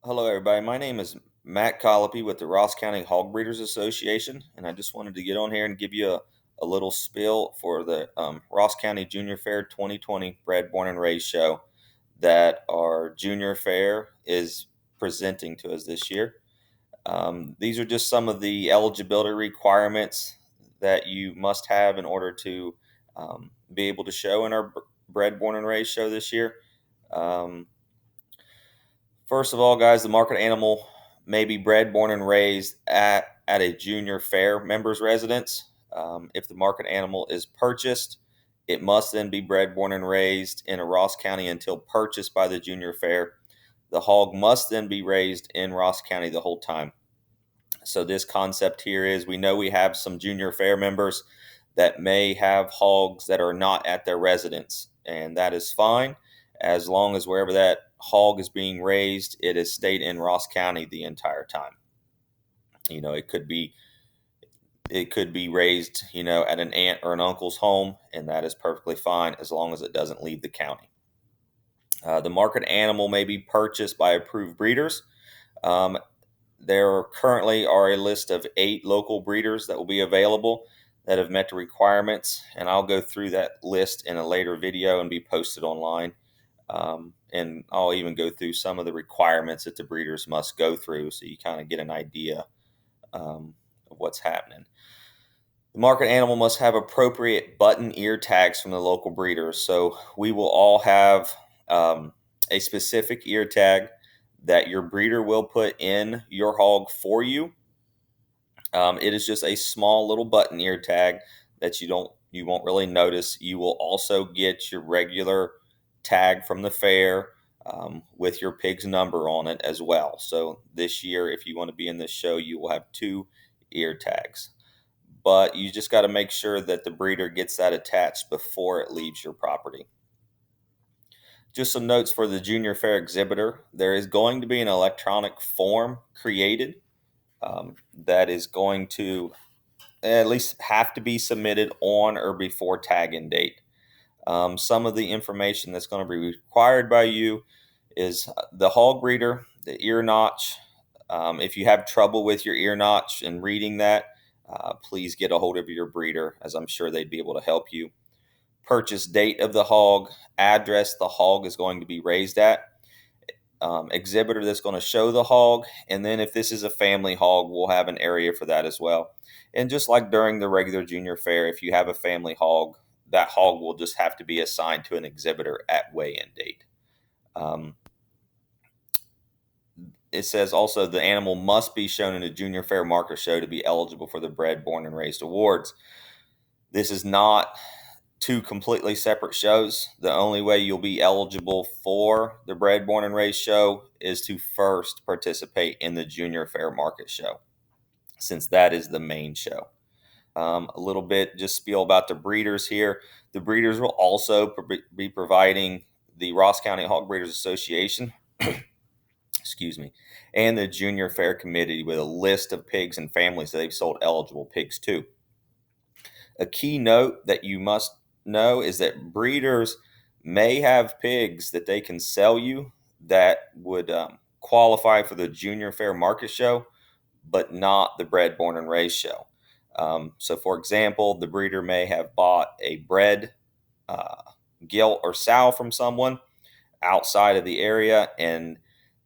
Hello, everybody. My name is Matt Colopy with the Ross County Hog Breeders Association, and I just wanted to get on here and give you a little spiel for the Ross County Junior Fair 2020 Bred, Born, and Raised show that our Junior Fair is presenting to us this year. These are just some of the eligibility requirements that you must have in order to be able to show in our Bred, Born, and Raised show this year. First of all, guys, the market animal may be bred, born, and raised at a junior fair member's residence. If the market animal is purchased, it must then be bred, born, and raised in a Ross County until purchased by the junior fair. The hog must then be raised in Ross County the whole time. So this concept here is we know we have some junior fair members that may have hogs that are not at their residence, and that is fine as long as wherever that hog is being raised, it has stayed in Ross County the entire time. You know, it could be raised, at an aunt or an uncle's home, and that is perfectly fine as long as it doesn't leave the county. The market animal may be purchased by approved breeders. There currently are a list of 8 local breeders that will be available that have met the requirements, and I'll go through that list in a later video and be posted online. And I'll even go through some of the requirements that the breeders must go through so you kind of get an idea of what's happening. The market animal must have appropriate button ear tags from the local breeders. So we will all have a specific ear tag that your breeder will put in your hog for you. It is just a small little button ear tag that you won't really notice. You will also get your regular tag from the fair with your pig's number on it as well. So this year, if you want to be in this show, you will have 2 ear tags. But you just got to make sure that the breeder gets that attached before it leaves your property. Just some notes for the Junior Fair exhibitor. There is going to be an electronic form created that is going to at least have to be submitted on or before tag-in date. Some of the information that's going to be required by you is the hog breeder, the ear notch. If you have trouble with your ear notch and reading that, please get a hold of your breeder, as I'm sure they'd be able to help you. Purchase date of the hog, address the hog is going to be raised at, exhibitor that's going to show the hog, and then if this is a family hog, we'll have an area for that as well. And just like during the regular junior fair, if you have a family hog, that hog will just have to be assigned to an exhibitor at weigh-in date. It says also the animal must be shown in a junior fair market show to be eligible for the Bred, Born, and Raised awards. This is not 2 completely separate shows. The only way you'll be eligible for the Bred, Born, and Raised show is to first participate in the Junior Fair Market Show, since that is the main show. A little bit just spiel about the breeders here. The breeders will also be providing the Ross County Hog Breeders Association excuse me, and the Junior Fair Committee with a list of pigs and families that they've sold eligible pigs to. A key note that you must know is that breeders may have pigs that they can sell you that would qualify for the Junior Fair Market Show, but not the Bred, Born, and Raised show. So, for example, the breeder may have bought a bred gilt or sow from someone outside of the area, and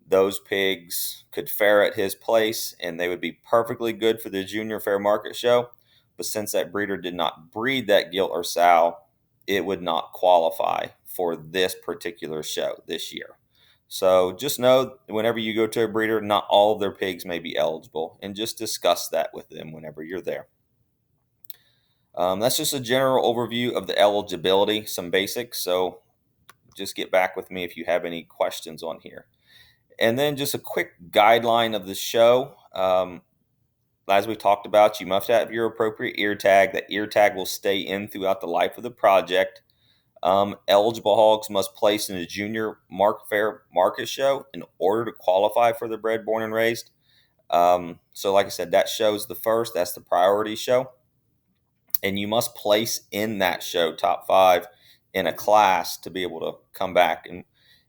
those pigs could fair at his place, and they would be perfectly good for the Junior Fair Market Show. But since that breeder did not breed that gilt or sow, it would not qualify for this particular show this year. So just know whenever you go to a breeder, not all of their pigs may be eligible, and just discuss that with them whenever you're there. That's just a general overview of the eligibility, some basics. So just get back with me if you have any questions on here. And then just a quick guideline of the show. As we talked about, you must have your appropriate ear tag. That ear tag will stay in throughout the life of the project. Eligible hogs must place in a junior fair market show in order to qualify for the Bred, Born, and Raised. So like I said, that show's the first. That's the priority show. And you must place in that show top 5 in a class to be able to come back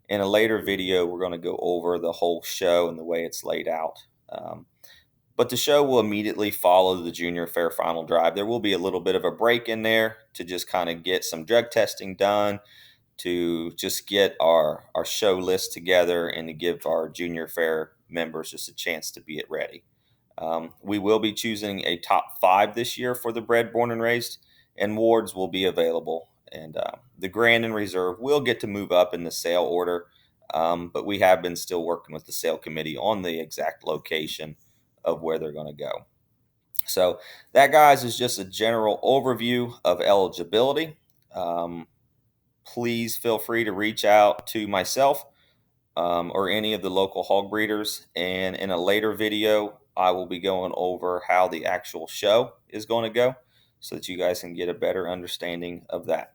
In a later video, we're going to go over the whole show and the way it's laid out. But the show will immediately follow the junior fair final drive. There will be a little bit of a break in there to just kind of get some drug testing done, to just get our show list together, and to give our junior fair members just a chance to be ready. We will be choosing a top 5 this year for the bred, born, and raised, and wards will be available. And the grand and reserve will get to move up in the sale order, but we have been still working with the sale committee on the exact location of where they're going to go. So that, guys, is just a general overview of eligibility. Please feel free to reach out to myself or any of the local hog breeders. And in a later video, I will be going over how the actual show is going to go so that you guys can get a better understanding of that.